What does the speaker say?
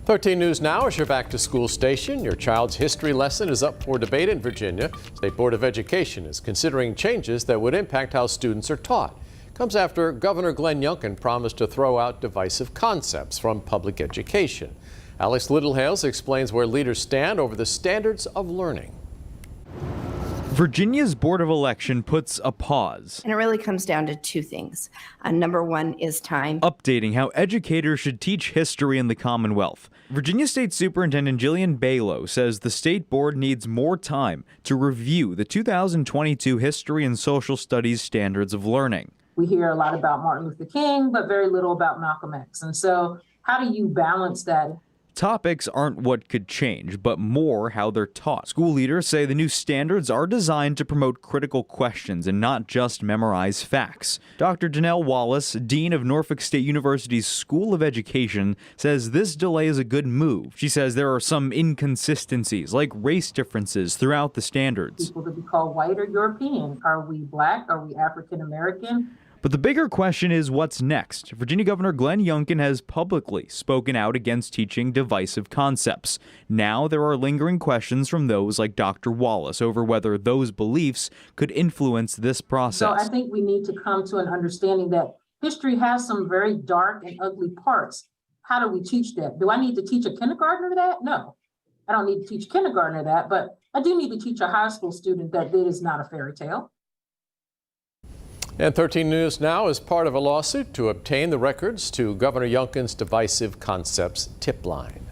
13 News Now is your back-to-school station. Your child's history lesson is up for debate in Virginia. State Board of Education is considering changes that would impact how students are taught. Comes after Governor Glenn Youngkin promised to throw out divisive concepts from public education. Alex Littlehales explains where leaders stand over the standards of learning. Virginia's Board of Election puts a pause. And it really comes down to two things. Number one is time. Updating how educators should teach history in the Commonwealth. Virginia State Superintendent Jillian Balow says the state board needs more time to review the 2022 History and Social Studies standards of learning. We hear a lot about Martin Luther King, but very little about Malcolm X. And so how do you balance that? Topics aren't what could change, but more how they're taught. School leaders say the new standards are designed to promote critical questions and not just memorize facts. Dr. Danelle Wallace, Dean of Norfolk State University's School of Education, says this delay is a good move. She says there are some inconsistencies, like race differences throughout the standards. People to be called white or European. Are we Black? Are we African American? But the bigger question is what's next. Virginia Governor Glenn Youngkin has publicly spoken out against teaching divisive concepts. Now there are lingering questions from those like Dr. Wallace over whether those beliefs could influence this process. So I think we need to come to an understanding that history has some very dark and ugly parts. How do we teach that? Do I need to teach a kindergartner that? No, I don't need to teach a kindergartner that, but I do need to teach a high school student that it is not a fairy tale. And 13 News Now is part of a lawsuit to obtain the records to Governor Youngkin's divisive concepts tip line.